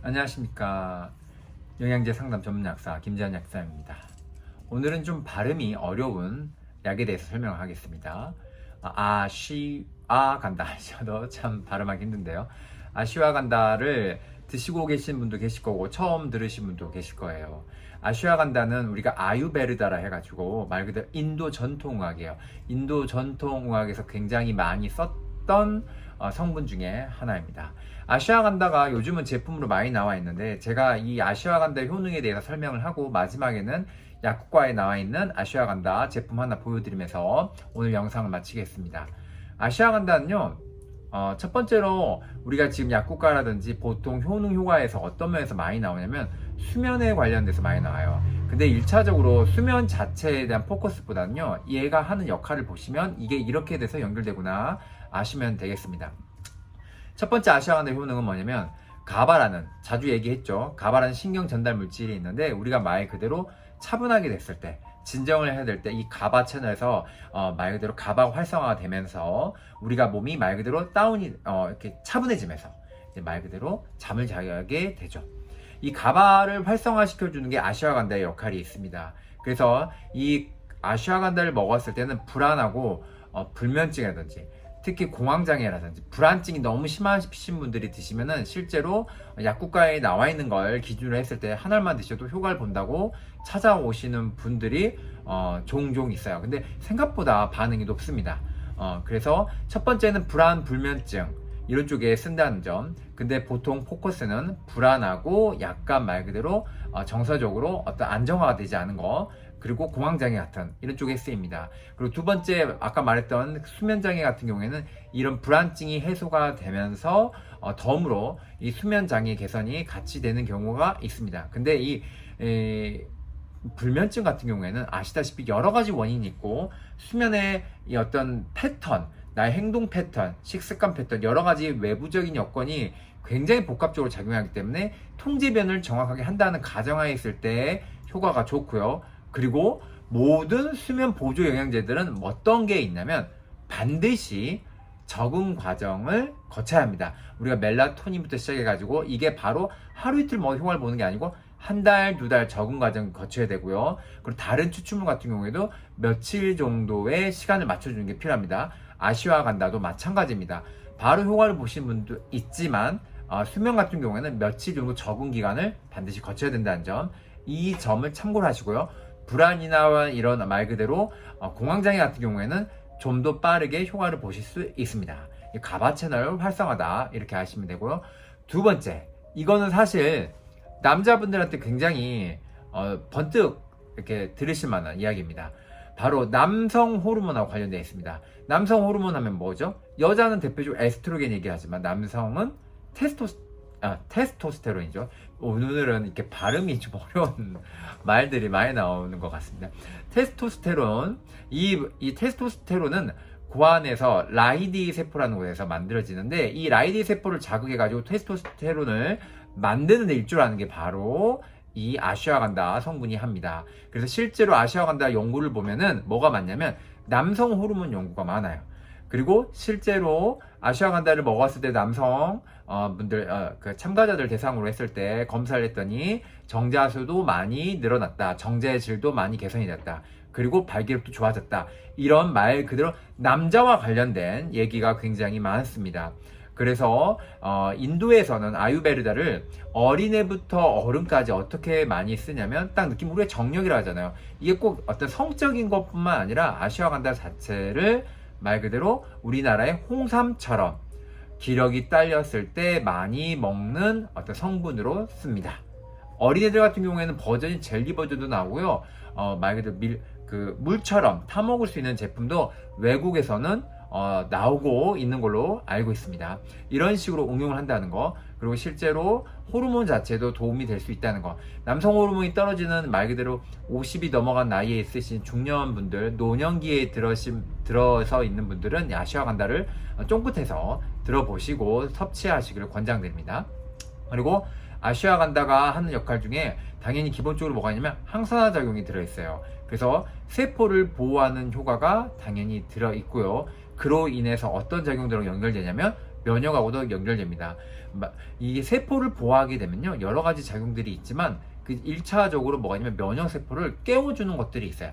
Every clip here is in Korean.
안녕하십니까. 영양제 상담 전문 약사 김재환 약사입니다. 오늘은 좀 발음이 어려운 약에 대해서 설명을 하겠습니다. 아쉬아간다. 저도 참 발음하기 힘든데요. 아쉬아간다를 드시고 계신 분도 계실 거고 처음 들으신 분도 계실 거예요. 아쉬아간다는 우리가 아유베르다라 해가지고 말 그대로 인도 전통의학이에요. 인도 전통의학에서 굉장히 많이 썼던 성분 중에 하나입니다. 아슈아간다가 요즘은 제품으로 많이 나와 있는데 제가 이 아슈아간다 효능에 대해서 설명을 하고 마지막에는 약국과에 나와 있는 아슈아간다 제품 하나 보여드리면서 오늘 영상을 마치겠습니다. 아슈아간다는요, 첫 번째로 우리가 지금 약국가라든지 보통 효능 효과에서 어떤 면에서 많이 나오냐면 수면에 관련돼서 많이 나와요. 근데 1차적으로 수면 자체에 대한 포커스보다는요, 얘가 하는 역할을 보시면 이게 이렇게 돼서 연결되구나 아시면 되겠습니다. 첫 번째 아시아간다 효능은 뭐냐면 가바라는, 자주 얘기했죠, 가바라는 신경 전달 물질이 있는데 우리가 말 그대로 차분하게 됐을 때, 진정을 해야 될 때 이 가바 채널에서 말 그대로 가바가 활성화가 되면서 우리가 몸이 말 그대로 다운이 이렇게 차분해지면서 이제 말 그대로 잠을 자게 되죠. 이 가바를 활성화시켜 주는 게 아슈아간다의 역할이 있습니다. 그래서 이 아슈아간다를 먹었을 때는 불안하고 불면증이라든지 특히 공황장애라든지 불안증이 너무 심하신 분들이 드시면은 실제로 약국가에 나와 있는 걸 기준으로 했을 때 한 알만 드셔도 효과를 본다고 찾아오시는 분들이 종종 있어요. 근데 생각보다 반응이 높습니다. 그래서 첫 번째는 불안, 불면증 이런 쪽에 쓴다는 점. 근데 보통 포커스는 불안하고 약간 말 그대로 정서적으로 어떤 안정화가 되지 않은 거, 그리고 공황장애 같은 이런 쪽에 쓰입니다. 그리고 두 번째, 아까 말했던 수면장애 같은 경우에는 이런 불안증이 해소가 되면서 덤으로 이 수면장애 개선이 같이 되는 경우가 있습니다. 근데 이 불면증 같은 경우에는 아시다시피 여러 가지 원인이 있고 수면의 이 어떤 패턴, 나의 행동 패턴, 식습관 패턴, 여러 가지 외부적인 여건이 굉장히 복합적으로 작용하기 때문에 통제변을 정확하게 한다는 가정하에 있을 때 효과가 좋고요. 그리고 모든 수면 보조 영양제들은 어떤 게 있냐면 반드시 적응 과정을 거쳐야 합니다. 우리가 멜라토닌부터 시작해가지고 이게 바로 하루 이틀 뭐 효과를 보는 게 아니고 한 달, 두 달 적응 과정을 거쳐야 되고요. 그리고 다른 추출물 같은 경우에도 며칠 정도의 시간을 맞춰주는 게 필요합니다. 아슈아간다도 마찬가지입니다. 바로 효과를 보신 분도 있지만 수면 같은 경우에는 며칠 정도 적응 기간을 반드시 거쳐야 된다는 점, 이 점을 참고를 하시고요. 불안이나 이런 말 그대로 공황장애 같은 경우에는 좀 더 빠르게 효과를 보실 수 있습니다. 가바 채널 활성화다 이렇게 하시면 되고요. 두 번째, 이거는 사실 남자분들한테 굉장히 번뜩 이렇게 들으실 만한 이야기입니다. 바로 남성 호르몬하고 관련되어 있습니다. 남성 호르몬 하면 뭐죠? 여자는 대표적으로 에스트로겐 얘기하지만 남성은 테스토스테론이죠. 오늘은 이렇게 발음이 좀 어려운 말들이 많이 나오는 것 같습니다. 테스토스테론, 이 테스토스테론은 고안에서 라이디 세포라는 곳에서 만들어지는데 이 라이디 세포를 자극해가지고 테스토스테론을 만드는 데 일조하는 게 바로 이 아슈아간다 성분이 합니다. 그래서 실제로 아슈아간다 연구를 보면은 뭐가 많냐면 남성 호르몬 연구가 많아요. 그리고 실제로 아슈아간다를 먹었을 때 남성 분들 그 참가자들 대상으로 했을 때 검사를 했더니 정자수도 많이 늘어났다, 정제의 질도 많이 개선이 됐다, 그리고 발기력도 좋아졌다, 이런 말 그대로 남자와 관련된 얘기가 굉장히 많습니다. 그래서 인도에서는 아유베르다를 어린애부터 어른까지 어떻게 많이 쓰냐면 딱 느낌, 우리가 정력이라 하잖아요. 이게 꼭 어떤 성적인 것뿐만 아니라 아슈아간다 자체를 말 그대로 우리나라의 홍삼처럼 기력이 딸렸을 때 많이 먹는 어떤 성분으로 씁니다. 어린애들 같은 경우에는 버전이 젤리 버전도 나오고요. 말 그대로 물처럼 타먹을 수 있는 제품도 외국에서는 나오고 있는 걸로 알고 있습니다. 이런 식으로 응용을 한다는 거, 그리고 실제로 호르몬 자체도 도움이 될 수 있다는 거. 남성 호르몬이 떨어지는 말 그대로 50이 넘어간 나이에 있으신 중년분들, 노년기에 들어서 있는 분들은 아슈아간다를 쫑긋해서 들어보시고 섭취하시기를 권장드립니다. 그리고 아슈아간다가 하는 역할 중에 당연히 기본적으로 뭐가 있냐면 항산화 작용이 들어있어요. 그래서 세포를 보호하는 효과가 당연히 들어있고요. 그로 인해서 어떤 작용들로 연결되냐면 면역하고도 연결됩니다. 이게 세포를 보호하게 되면요, 여러 가지 작용들이 있지만 그 1차적으로 뭐가 있냐면 면역 세포를 깨워주는 것들이 있어요.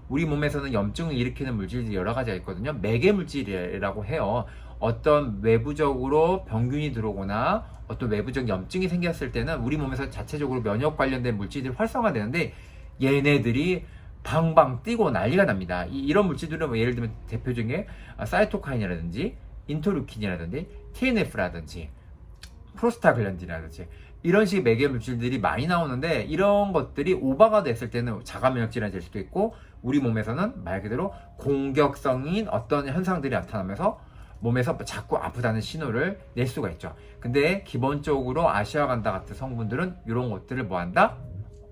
우리 몸에서는 염증을 일으키는 물질이 여러 가지가 있거든요. 매개 물질이라고 해요. 어떤 외부적으로 병균이 들어오거나 어떤 외부적 염증이 생겼을 때는 우리 몸에서 자체적으로 면역 관련된 물질들이 활성화되는데 얘네들이 방방 뛰고 난리가 납니다. 이런 물질들은 뭐 예를 들면 대표적인 게 사이토카인이라든지 인터루킨이라든지 TNF라든지 프로스타글란딘이라든지 이런 식의 매개 물질들이 많이 나오는데, 이런 것들이 오버가 됐을 때는 자가면역 질환이 될 수도 있고, 우리 몸에서는 말 그대로 공격성인 어떤 현상들이 나타나면서 몸에서 자꾸 아프다는 신호를 낼 수가 있죠. 근데 기본적으로 아슈와간다 같은 성분들은 이런 것들을 뭐한다?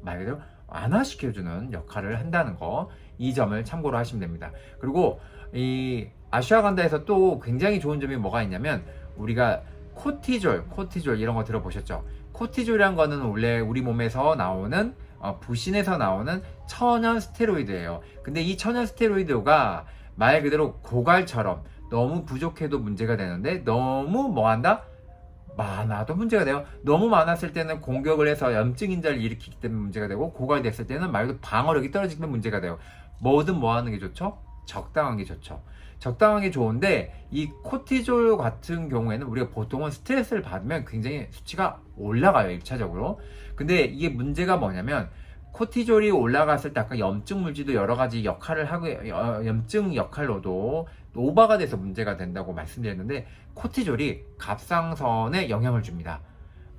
말 그대로 완화시켜주는 역할을 한다는 거, 이 점을 참고로 하시면 됩니다. 그리고 이 아슈와간다에서 또 굉장히 좋은 점이 뭐가 있냐면, 우리가 코티졸 이런 거 들어보셨죠? 코티졸이란 거는 원래 우리 몸에서 나오는 부신에서 나오는 천연 스테로이드예요. 근데 이 천연 스테로이드가 말 그대로 고갈처럼 너무 부족해도 문제가 되는데, 너무 뭐한다? 많아도 문제가 돼요. 너무 많았을 때는 공격을 해서 염증 인자를 일으키기 때문에 문제가 되고, 고갈됐을 때는 말 그대로 방어력이 떨어지면 문제가 돼요. 뭐든 뭐 하는 게 좋죠? 적당한 게 좋죠. 적당한 게 좋은데, 이 코티졸 같은 경우에는 우리가 보통은 스트레스를 받으면 굉장히 수치가 올라가요, 1차적으로. 근데 이게 문제가 뭐냐면, 코티졸이 올라갔을 때 아까 염증 물질도 여러 가지 역할을 하고, 염증 역할로도 오버가 돼서 문제가 된다고 말씀드렸는데, 코티졸이 갑상선에 영향을 줍니다.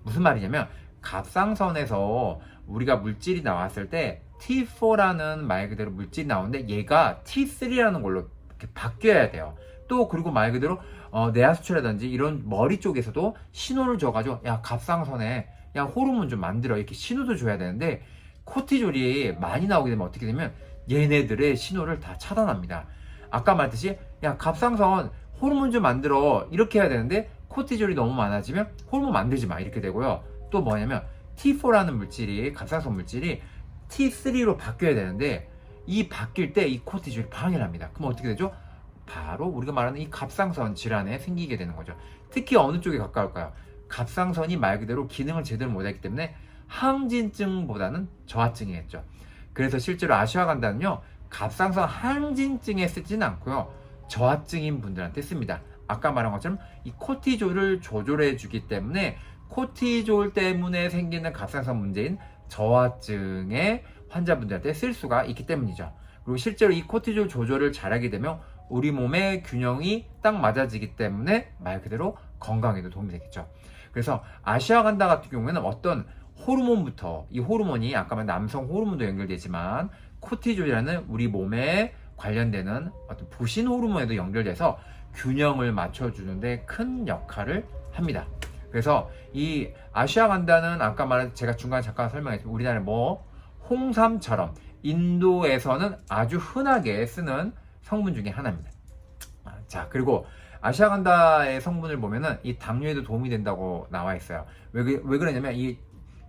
무슨 말이냐면, 갑상선에서 우리가 물질이 나왔을 때 T4라는 말 그대로 물질이 나오는데, 얘가 T3라는 걸로 이렇게 바뀌어야 돼요. 또 그리고 말 그대로 뇌하수체라든지 이런 머리 쪽에서도 신호를 줘가지고, 야 갑상선에 야 호르몬 좀 만들어, 이렇게 신호도 줘야 되는데, 코티졸이 많이 나오게 되면 어떻게 되면 얘네들의 신호를 다 차단합니다. 아까 말했듯이 야 갑상선 호르몬 좀 만들어, 이렇게 해야 되는데 코티졸이 너무 많아지면 호르몬 만들지 마, 이렇게 되고요. 또 뭐냐면 T4라는 물질이, 갑상선 물질이 T3로 바뀌어야 되는데, 이 바뀔 때 이 코티졸이 방해를 합니다. 그럼 어떻게 되죠? 바로 우리가 말하는 이 갑상선 질환에 생기게 되는 거죠. 특히 어느 쪽에 가까울까요? 갑상선이 말 그대로 기능을 제대로 못하기 때문에 항진증보다는 저하증이겠죠. 그래서 실제로 아슈와간다는요, 갑상선 항진증에 쓰지는 않고요, 저하증인 분들한테 씁니다. 아까 말한 것처럼 이 코티졸을 조절해 주기 때문에 코티졸 때문에 생기는 갑상선 문제인 저하증의 환자분들한테 쓸 수가 있기 때문이죠. 그리고 실제로 이 코티졸 조절을 잘하게 되면 우리 몸의 균형이 딱 맞아지기 때문에 말 그대로 건강에도 도움이 되겠죠. 그래서 아슈와간다 같은 경우에는 어떤 호르몬부터, 이 호르몬이 아까 말한 남성 호르몬도 연결되지만 코티졸이라는 우리 몸에 관련되는 어떤 부신 호르몬에도 연결돼서 균형을 맞춰주는데 큰 역할을 합니다. 그래서 이 아슈와간다는 아까 말한, 제가 중간에 잠깐 설명했지만 우리나라에 뭐 홍삼처럼 인도에서는 아주 흔하게 쓰는 성분 중에 하나입니다. 자, 그리고 아슈와간다의 성분을 보면은 이 당뇨에도 도움이 된다고 나와 있어요. 왜 그러냐면 이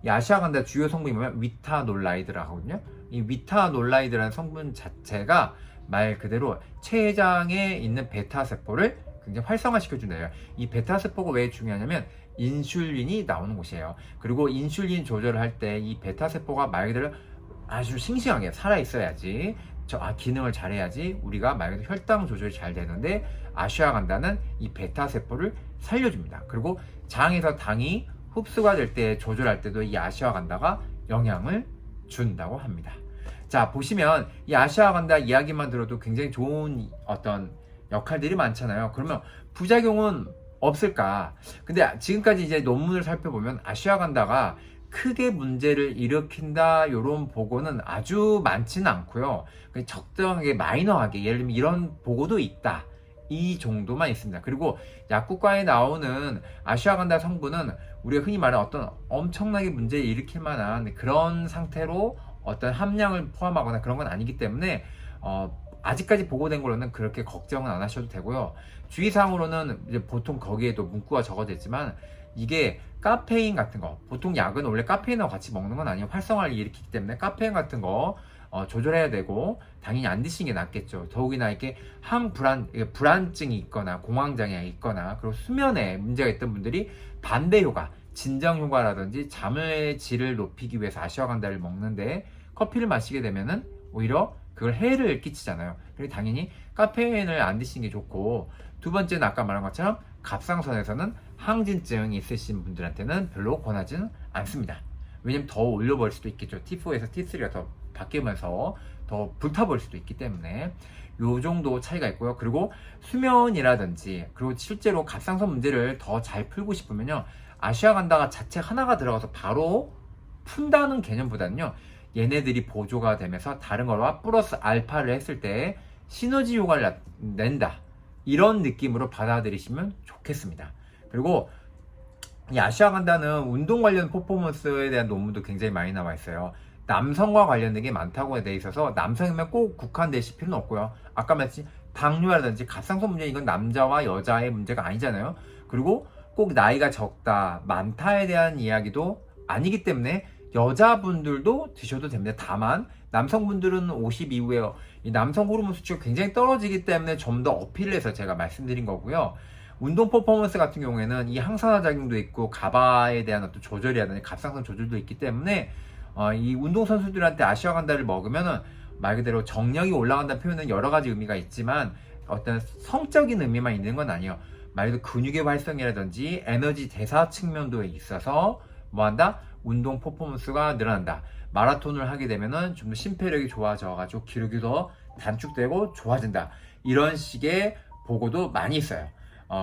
아슈와간다 주요 성분이 뭐냐면 위타놀라이드라고 하거든요. 이 위타놀라이드라는 성분 자체가 말 그대로 췌장에 있는 베타세포를 굉장히 활성화시켜준대요. 이 베타세포가 왜 중요하냐면 인슐린이 나오는 곳이에요. 그리고 인슐린 조절을 할 때 이 베타세포가 말 그대로 아주 싱싱하게 살아있어야지, 기능을 잘해야지 우리가 말 그대로 혈당 조절이 잘 되는데, 아슈와간다는 이 베타세포를 살려줍니다. 그리고 장에서 당이 흡수가 될 때 조절할 때도 이 아슈와간다가 영향을 준다고 합니다. 자, 보시면 이 아슈와간다 이야기만 들어도 굉장히 좋은 어떤 역할들이 많잖아요. 그러면 부작용은 없을까? 근데 지금까지 이제 논문을 살펴보면 아슈와간다가 크게 문제를 일으킨다 이런 보고는 아주 많지는 않고요. 적당하게 마이너하게, 예를 들면 이런 보고도 있다, 이 정도만 있습니다. 그리고 약국가에 나오는 아슈와간다 성분은 우리가 흔히 말하는 어떤 엄청나게 문제를 일으킬 만한 그런 상태로 어떤 함량을 포함하거나 그런 건 아니기 때문에 아직까지 보고된 걸로는 그렇게 걱정은 안 하셔도 되고요. 주의사항으로는 이제 보통 거기에도 문구가 적어져 있지만, 이게 카페인 같은 거, 보통 약은 원래 카페인하고 같이 먹는 건 아니에요. 활성화를 일으키기 때문에 카페인 같은 거 조절해야 되고 당연히 안 드시는 게 낫겠죠. 더욱이나 이게 불안증이 있거나 공황장애가 있거나 그리고 수면에 문제가 있던 분들이 반대 효과, 진정 효과라든지 잠의 질을 높이기 위해서 아슈와간다를 먹는데 커피를 마시게 되면은 오히려 그걸 해를 끼치잖아요. 그리고 당연히 카페인을 안 드시는 게 좋고, 두 번째는 아까 말한 것처럼 갑상선에서는 항진증이 있으신 분들한테는 별로 권하지는 않습니다. 왜냐면 더 올려버릴 수도 있겠죠. T4에서 T3가 더 바뀌면서 더 불타버릴 수도 있기 때문에 요 정도 차이가 있고요. 그리고 수면이라든지 그리고 실제로 갑상선 문제를 더 잘 풀고 싶으면요, 아슈와간다가 자체 하나가 들어가서 바로 푼다는 개념보다는요, 얘네들이 보조가 되면서 다른 거와 플러스 알파를 했을 때 시너지 효과를 낸다, 이런 느낌으로 받아들이시면 좋겠습니다. 그리고 이 아슈와간다는 운동 관련 퍼포먼스에 대한 논문도 굉장히 많이 나와 있어요. 남성과 관련된 게 많다고 돼 있어서 남성이면 꼭 국한되실 필요는 없고요. 아까 말했듯이 당뇨라든지 갑상선 문제, 이건 남자와 여자의 문제가 아니잖아요. 그리고 꼭 나이가 적다, 많다에 대한 이야기도 아니기 때문에 여자분들도 드셔도 됩니다. 다만 남성분들은 50 이후에 이 남성 호르몬 수치가 굉장히 떨어지기 때문에 좀 더 어필을 해서 제가 말씀드린 거고요. 운동 퍼포먼스 같은 경우에는 이 항산화 작용도 있고 가바에 대한 어떤 조절이라든지 갑상선 조절도 있기 때문에 이 운동선수들한테 아슈와간다를 먹으면은 말 그대로 정력이 올라간다는 표현은 여러 가지 의미가 있지만 어떤 성적인 의미만 있는 건 아니에요. 말 그대로 근육의 활성이라든지 에너지 대사 측면도에 있어서 뭐한다? 운동 퍼포먼스가 늘어난다. 마라톤을 하게 되면은 좀 더 심폐력이 좋아져가지고 기록이 더 단축되고 좋아진다. 이런 식의 보고도 많이 있어요.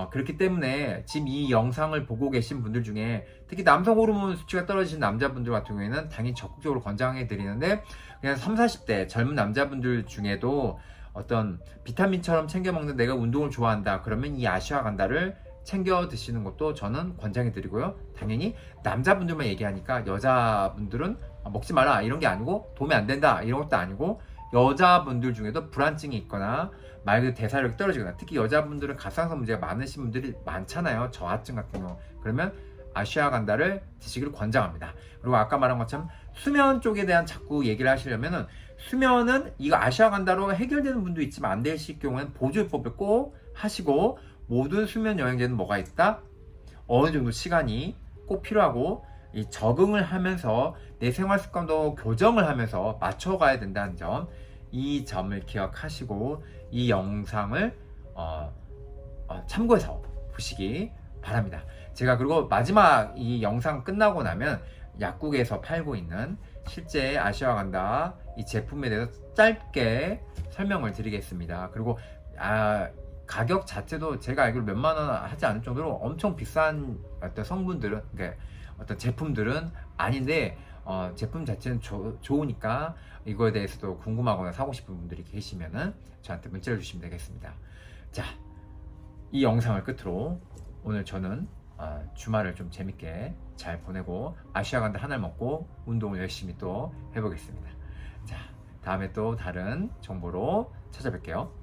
그렇기 때문에 지금 이 영상을 보고 계신 분들 중에 특히 남성 호르몬 수치가 떨어지신 남자분들 같은 경우에는 당연히 적극적으로 권장해 드리는데, 그냥 30, 40대 젊은 남자분들 중에도 어떤 비타민처럼 챙겨 먹는, 내가 운동을 좋아한다 그러면 이 아슈와간다를 챙겨 드시는 것도 저는 권장해 드리고요. 당연히 남자분들만 얘기하니까 여자분들은 먹지 마라 이런 게 아니고, 도움이 안 된다 이런 것도 아니고, 여자분들 중에도 불안증이 있거나 말 그대로 대사력이 떨어지거나, 특히 여자분들은 갑상선 문제가 많으신 분들이 많잖아요. 저하증 같은 경우. 그러면 아슈와간다를 드시기를 권장합니다. 그리고 아까 말한 것처럼 수면 쪽에 대한 자꾸 얘기를 하시려면은, 수면은 이거 아슈와간다로 해결되는 분도 있지만 안 되실 경우에는 보조요법을 꼭 하시고, 모든 수면 영양제는 뭐가 있다? 어느 정도 시간이 꼭 필요하고, 이 적응을 하면서 내 생활 습관도 교정을 하면서 맞춰가야 된다는 점, 이 점을 기억하시고 이 영상을 참고해서 보시기 바랍니다. 제가 그리고 마지막 이 영상 끝나고 나면 약국에서 팔고 있는 실제 아슈와간다 이 제품에 대해서 짧게 설명을 드리겠습니다. 그리고 가격 자체도 제가 알기로 몇만 원 하지 않을 정도로 엄청 비싼 어떤 성분들은, 그러니까 어떤 제품들은 아닌데, 제품 자체는 좋으니까 이거에 대해서도 궁금하거나 사고 싶은 분들이 계시면은 저한테 문자를 주시면 되겠습니다. 자, 이 영상을 끝으로 오늘 저는 주말을 좀 재밌게 잘 보내고 아슈와간다 하나를 먹고 운동을 열심히 또 해보겠습니다. 자, 다음에 또 다른 정보로 찾아뵐게요.